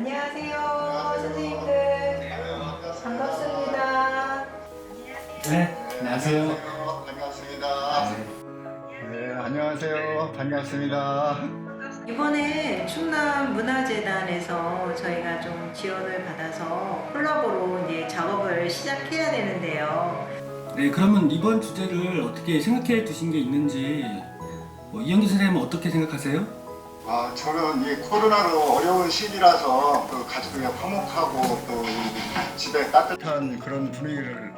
안녕하세요, 선생님들. 반갑습니다. 네, 안녕하세요. 반갑습니다. 네, 안녕하세요. 반갑습니다. 이번에 충남 문화재단에서 저희가 좀 지원을 받아서 콜라보로 이제 작업을 시작해야 되는데요. 네, 그러면 이번 주제를 어떻게 생각해 두신 게 있는지 이영기 선생님은 어떻게 생각하세요? 저는 이 코로나로 어려운 시기라서 또 가족이 화목하고 또 집에 따뜻한 그런 분위기를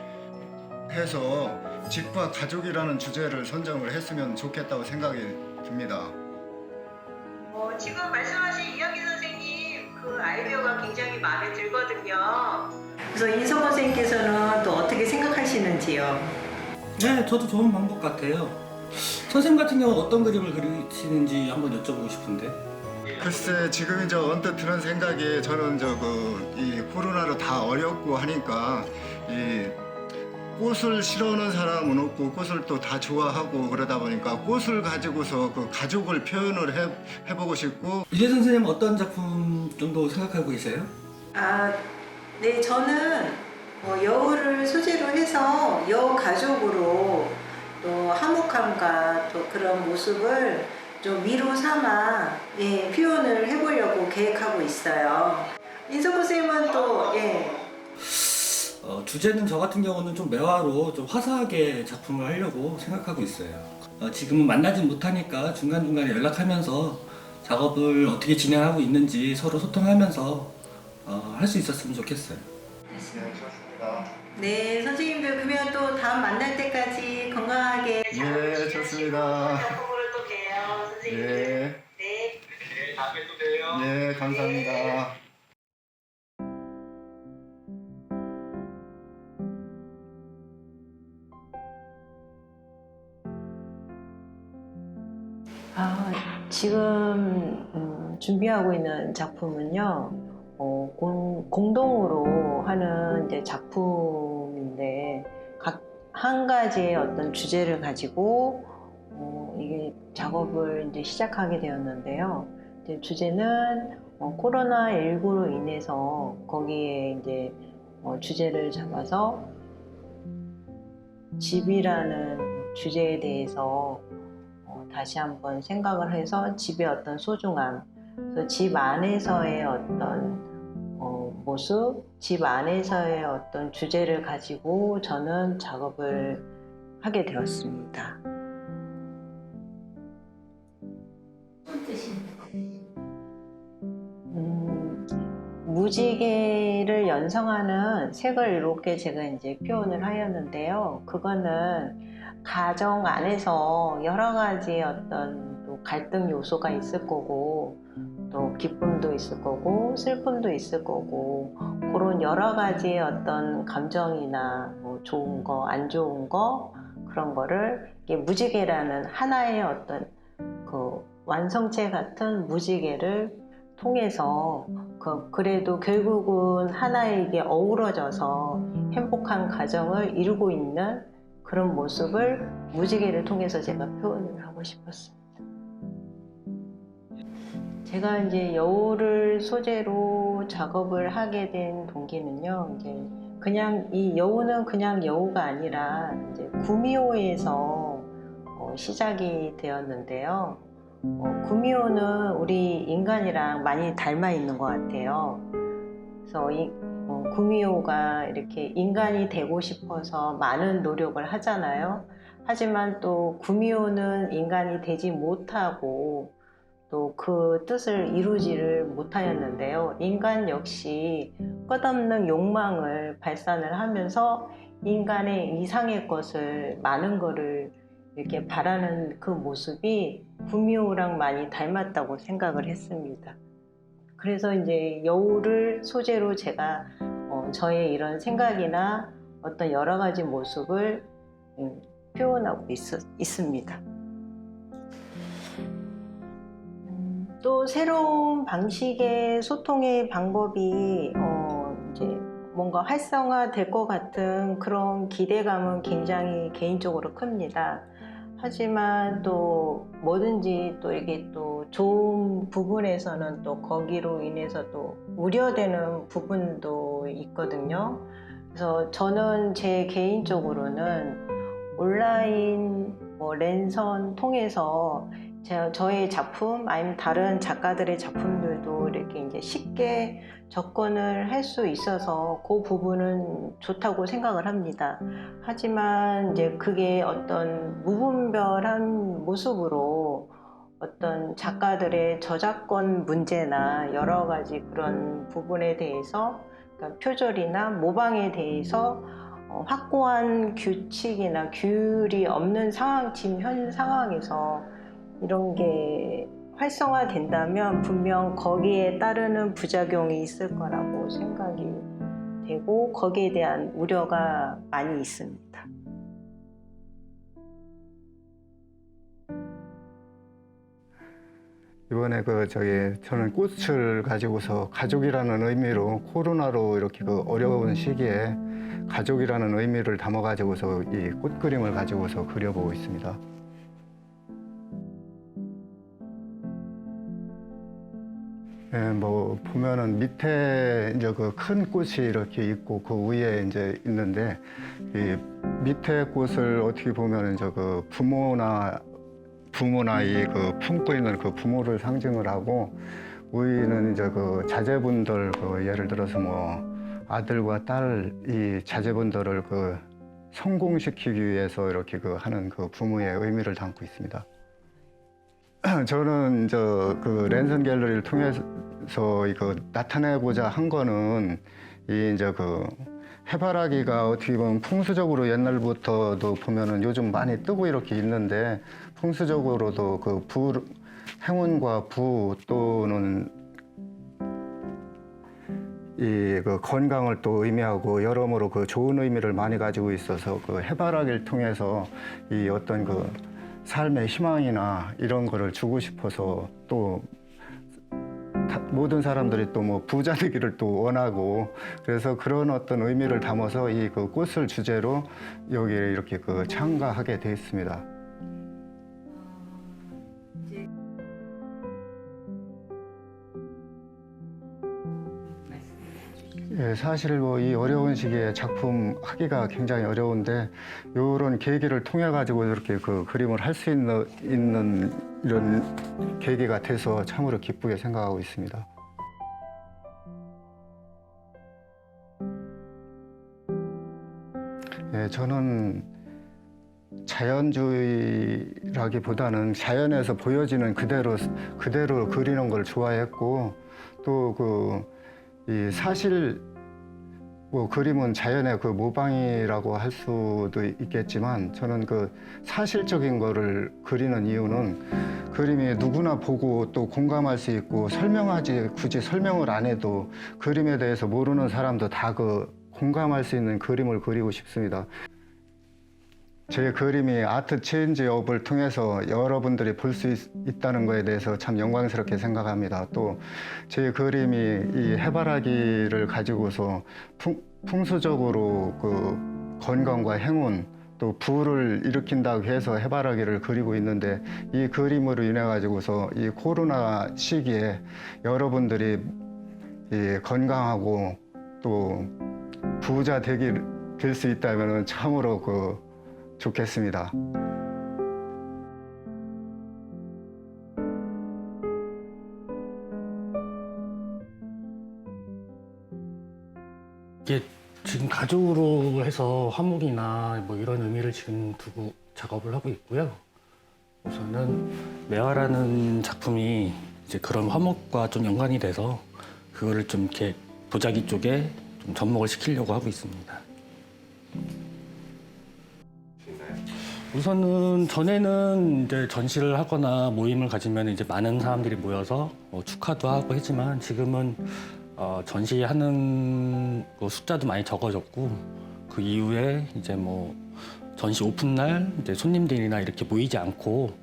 해서 집과 가족이라는 주제를 선정을 했으면 좋겠다고 생각이 듭니다. 지금 말씀하신 이영기 선생님 그 아이디어가 굉장히 마음에 들거든요. 그래서 인석 선생님께서는 또 어떻게 생각하시는지요? 네, 저도 좋은 방법 같아요. 선생님 같은 경우 어떤 그림을 그리시는지 한번 여쭤보고 싶은데. 글쎄 지금 이제 언뜻 드는 생각이 저는 이 코로나로 다 어렵고 하니까 이 꽃을 싫어하는 사람은 없고 꽃을 또 다 좋아하고 그러다 보니까 꽃을 가지고서 그 가족을 표현을 해보고 싶고. 이재 선생님 어떤 작품 정도 생각하고 계세요? 네, 저는 여우를 소재로 해서 여우 가족으로 또 화목함과 또 그런 모습을 좀 미로 삼아 표현을 해보려고 계획하고 있어요. 인석 선생님은 또 주제는 저 같은 경우는 좀 매화로 좀 화사하게 작품을 하려고 생각하고 있어요. 지금은 만나진 못하니까 중간중간에 연락하면서 작업을 어떻게 진행하고 있는지 서로 소통하면서 할 수 있었으면 좋겠어요. 네, 좋습니다. 네, 선생님들 그러면 또 다음 만날 때까지 건강하게 예, 좋습니다. 작품으로 또 봬요, 선생님들. 예, 네. 다음에 또 봬요. 예, 감사합니다. 지금 준비하고 있는 작품은요, 공동으로 하는 이제 작품인데 각 한 가지의 어떤 주제를 가지고 이게 작업을 이제 시작하게 되었는데요. 이제 주제는 코로나19로 인해서 거기에 이제 주제를 잡아서 집이라는 주제에 대해서 다시 한번 생각을 해서 집의 어떤 소중함, 그래서 집 안에서의 어떤 모습, 집 안에서의 어떤 주제를 가지고 저는 작업을 하게 되었습니다. 무지개를 연상하는 색을 이렇게 제가 이제 표현을 하였는데요. 그거는 가정 안에서 여러 가지 어떤 또 갈등 요소가 있을 거고, 또 기쁨도 있을 거고, 슬픔도 있을 거고, 그런 여러 가지의 어떤 감정이나 뭐 좋은 거, 안 좋은 거, 그런 거를 이게 무지개라는 하나의 어떤 그 완성체 같은 무지개를 통해서 그래도 결국은 하나에게 어우러져서 행복한 가정을 이루고 있는 그런 모습을 무지개를 통해서 제가 표현을 하고 싶었습니다. 제가 이제 여우를 소재로 작업을 하게 된 동기는요, 이제 그냥 이 여우는 그냥 여우가 아니라 이제 구미호에서 시작이 되었는데요. 구미호는 우리 인간이랑 많이 닮아 있는 것 같아요. 그래서 구미호가 이렇게 인간이 되고 싶어서 많은 노력을 하잖아요. 하지만 또 구미호는 인간이 되지 못하고 또 그 뜻을 이루지를 못하였는데요. 인간 역시 끝없는 욕망을 발산을 하면서 인간의 이상의 것을 많은 것을 이렇게 바라는 그 모습이 구미호랑 많이 닮았다고 생각을 했습니다. 그래서 이제 여우를 소재로 제가 저의 이런 생각이나 어떤 여러 가지 모습을 표현하고 있습니다. 또 새로운 방식의 소통의 방법이 이제 뭔가 활성화될 것 같은 그런 기대감은 굉장히 개인적으로 큽니다. 하지만 또 뭐든지 또 이게 또 좋은 부분에서는 또 거기로 인해서 또 우려되는 부분도 있거든요. 그래서 저는 제 개인적으로는 온라인 뭐 랜선 통해서 저의 작품 아니면 다른 작가들의 작품들도 이렇게 이제 쉽게 접근을 할 수 있어서 그 부분은 좋다고 생각을 합니다. 하지만 이제 그게 어떤 무분별한 모습으로 어떤 작가들의 저작권 문제나 여러 가지 그런 부분에 대해서 그러니까 표절이나 모방에 대해서 확고한 규칙이나 규율이 없는 상황, 지금 현 상황에서 이런 게 활성화된다면 분명 거기에 따르는 부작용이 있을 거라고 생각이 되고 거기에 대한 우려가 많이 있습니다. 이번에 저는 꽃을 가지고서 가족이라는 의미로 코로나로 이렇게 어려운 시기에 가족이라는 의미를 담아 가지고서 이 꽃 그림을 가지고서 그려보고 있습니다. 예, 뭐 보면은 밑에 이제 그 큰 꽃이 이렇게 있고 그 위에 이제 있는데 이 밑에 꽃을 어떻게 보면은 그 부모나 이 그 품고 있는 그 부모를 상징을 하고 위는 이제 그 자제분들 예를 들어서 뭐 아들과 딸 이 자제분들을 성공시키기 위해서 이렇게 하는 부모의 의미를 담고 있습니다. 저는 그 랜선 갤러리를 통해서 이거 나타내고자 한 거는 이제 해바라기가 어떻게 보면 풍수적으로 옛날부터도 보면은 요즘 많이 뜨고 이렇게 있는데 풍수적으로도 행운과 부 또는 건강을 또 의미하고 여러모로 좋은 의미를 많이 가지고 있어서 해바라기를 통해서 이 어떤 삶의 희망이나 이런 거를 주고 싶어서 또 모든 사람들이 또 뭐 부자 되기를 또 원하고 그래서 그런 어떤 의미를 담아서 이 꽃을 주제로 여기를 이렇게 참가하게 되었습니다. 예, 사실 뭐 이 어려운 시기에 작품 하기가 굉장히 어려운데 이런 계기를 통해 가지고 이렇게 그림을 할 수 있는 이런 계기가 돼서 참으로 기쁘게 생각하고 있습니다. 예, 저는 자연주의라기보다는 자연에서 보여지는 그대로 그리는 걸 좋아했고 또 이 사실 뭐 그림은 자연의 모방이라고 할 수도 있겠지만 저는 사실적인 거를 그리는 이유는 그림이 누구나 보고 또 공감할 수 있고 굳이 설명을 안 해도 그림에 대해서 모르는 사람도 다 공감할 수 있는 그림을 그리고 싶습니다. 제 그림이 아트 체인지업을 통해서 여러분들이 볼 수 있다는 것에 대해서 참 영광스럽게 생각합니다. 또 제 그림이 이 해바라기를 가지고서 풍수적으로 건강과 행운 또 부를 일으킨다고 해서 해바라기를 그리고 있는데 이 그림으로 인해 가지고서 이 코로나 시기에 여러분들이 건강하고 또 부자 될 수 있다면 참으로 좋겠습니다. 이게 지금 가족으로 해서 화목이나 뭐 이런 의미를 지금 두고 작업을 하고 있고요. 우선은 매화라는 작품이 이제 그런 화목과 좀 연관이 돼서 그거를 좀 이렇게 도자기 쪽에 좀 접목을 시키려고 하고 있습니다. 우선은 전에는 이제 전시를 하거나 모임을 가지면 이제 많은 사람들이 모여서 축하도 하고 했지만 지금은 전시하는 숫자도 많이 적어졌고 그 이후에 이제 뭐 전시 오픈 날 이제 손님들이나 이렇게 모이지 않고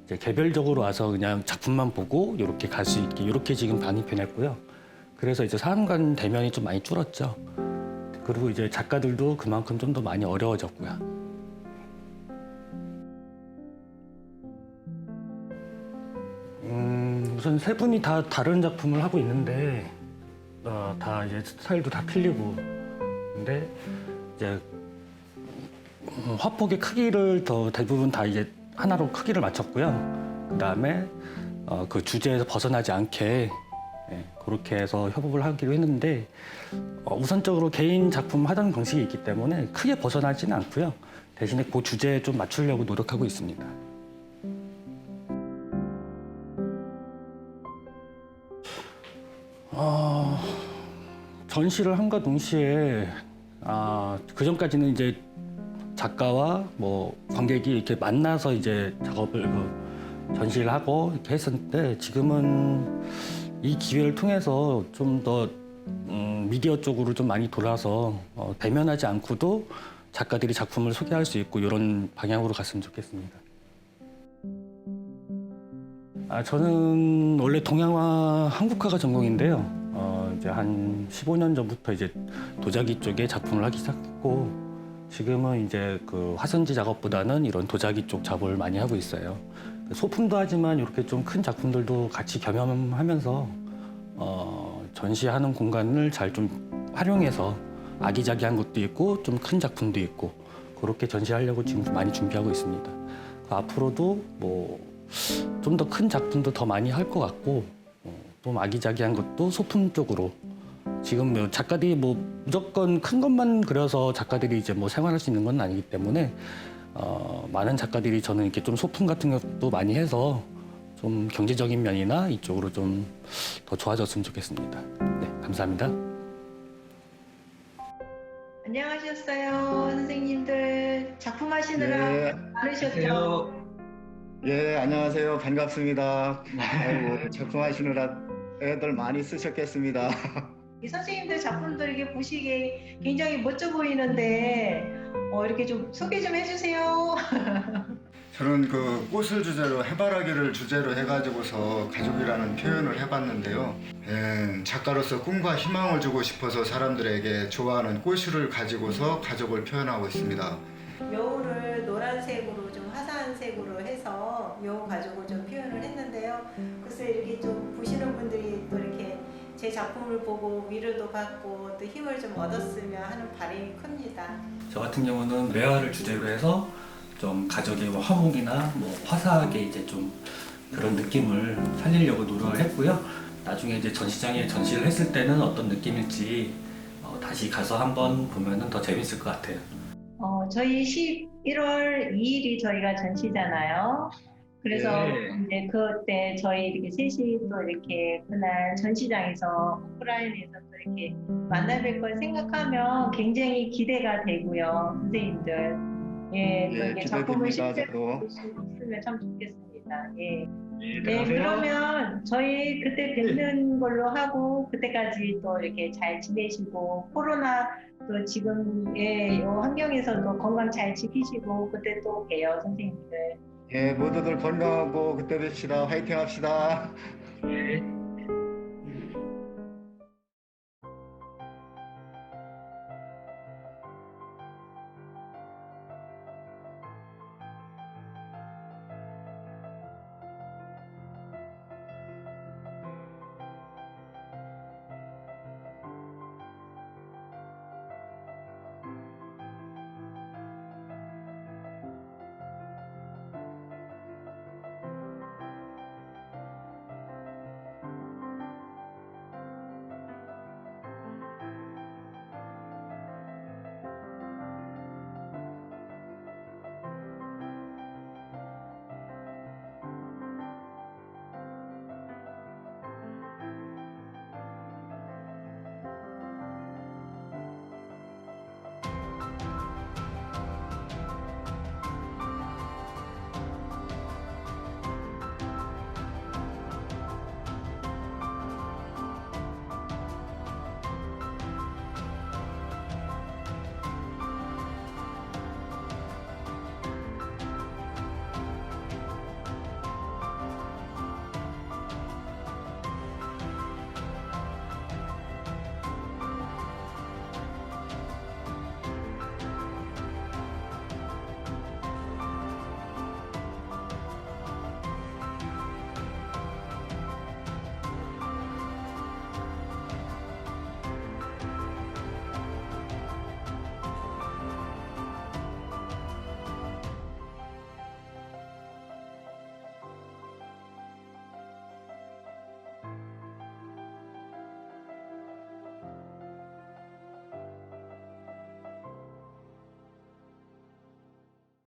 이제 개별적으로 와서 그냥 작품만 보고 이렇게 갈 수 있게 이렇게 지금 많이 변했고요. 그래서 이제 사람 간 대면이 좀 많이 줄었죠. 그리고 이제 작가들도 그만큼 좀 더 많이 어려워졌고요. 우선 세 분이 다 다른 작품을 하고 있는데 다 이제 스타일도 다 틀리고 근데 이제 화폭의 크기를 더 대부분 다 이제 하나로 크기를 맞췄고요. 그 다음에 그 주제에서 벗어나지 않게 그렇게 해서 협업을 하기로 했는데 우선적으로 개인 작품 하던 방식이 있기 때문에 크게 벗어나지는 않고요. 대신에 그 주제에 좀 맞추려고 노력하고 있습니다. 전시를 함과 동시에 그 전까지는 이제 작가와 뭐 관객이 이렇게 만나서 이제 작업을 전시를 하고 이렇게 했었는데 지금은 이 기회를 통해서 좀 더 미디어 쪽으로 좀 많이 돌아서 대면하지 않고도 작가들이 작품을 소개할 수 있고 이런 방향으로 갔으면 좋겠습니다. 저는 원래 동양화 한국화가 전공인데요. 이제 한 15년 전부터 이제 도자기 쪽에 작품을 하기 시작했고 지금은 이제 그 화선지 작업보다는 이런 도자기 쪽 작업을 많이 하고 있어요. 소품도 하지만 이렇게 좀 큰 작품들도 같이 겸용하면서 전시하는 공간을 잘 좀 활용해서 아기자기한 것도 있고 좀 큰 작품도 있고 그렇게 전시하려고 지금 많이 준비하고 있습니다. 앞으로도 뭐 좀 더 큰 작품도 더 많이 할 것 같고 좀 아기자기한 것도 소품 쪽으로 지금 뭐 작가들이 뭐 무조건 큰 것만 그려서 작가들이 이제 뭐 생활할 수 있는 건 아니기 때문에 많은 작가들이 저는 이렇게 좀 소품 같은 것도 많이 해서 좀 경제적인 면이나 이쪽으로 좀 더 좋아졌으면 좋겠습니다. 네, 감사합니다. 안녕하셨어요, 선생님들. 작품 하시느라 네. 많으셨죠? 예, 안녕하세요. 반갑습니다. 아이고, 작품 하시느라 애들 많이 쓰셨겠습니다. 이 선생님들 작품들 이렇게 보시기에 굉장히 멋져 보이는데 이렇게 좀 소개 좀 해주세요. 저는 그 꽃을 주제로 해바라기를 주제로 해가지고서 가족이라는 표현을 해봤는데요. 작가로서 꿈과 희망을 주고 싶어서 사람들에게 좋아하는 꽃을 가지고서 가족을 표현하고 있습니다. 여우를 노란색으로 좀 화사한 색으로 해서 여우 가족을 좀 표현을 했는데요. 글쎄 이렇게 좀 보시는 분들이 또 이렇게 제 작품을 보고 위로도 받고 또 힘을 좀 얻었으면 하는 바람이 큽니다. 저 같은 경우는 매화를 주제로 해서 좀 가족의 뭐 화목이나 뭐 화사하게 이제 좀 그런 느낌을 살리려고 노력을 했고요. 나중에 이제 전시장에 전시를 했을 때는 어떤 느낌일지 다시 가서 한번 보면은 더 재밌을 것 같아요. 저희 11월 2일이 저희가 전시잖아요. 그래서 이제 그때 저희 이렇게 셋이 또 이렇게 그날 전시장에서 오프라인에서 또 이렇게 만나뵐 걸 생각하면 굉장히 기대가 되고요, 선생님들. 예, 또 이렇게 작품을 실제로 저도. 볼 수 있으면 참 좋겠습니다. 예. 예, 네, 그러면 저희 그때 뵙는 걸로 하고 그때까지 또 이렇게 잘 지내시고 코로나 또 지금의 이 환경에서도 건강 잘 지키시고 그때 또 봬요, 선생님들. 예, 모두들 건강하고 그때 뵙시다. 화이팅 합시다. 네.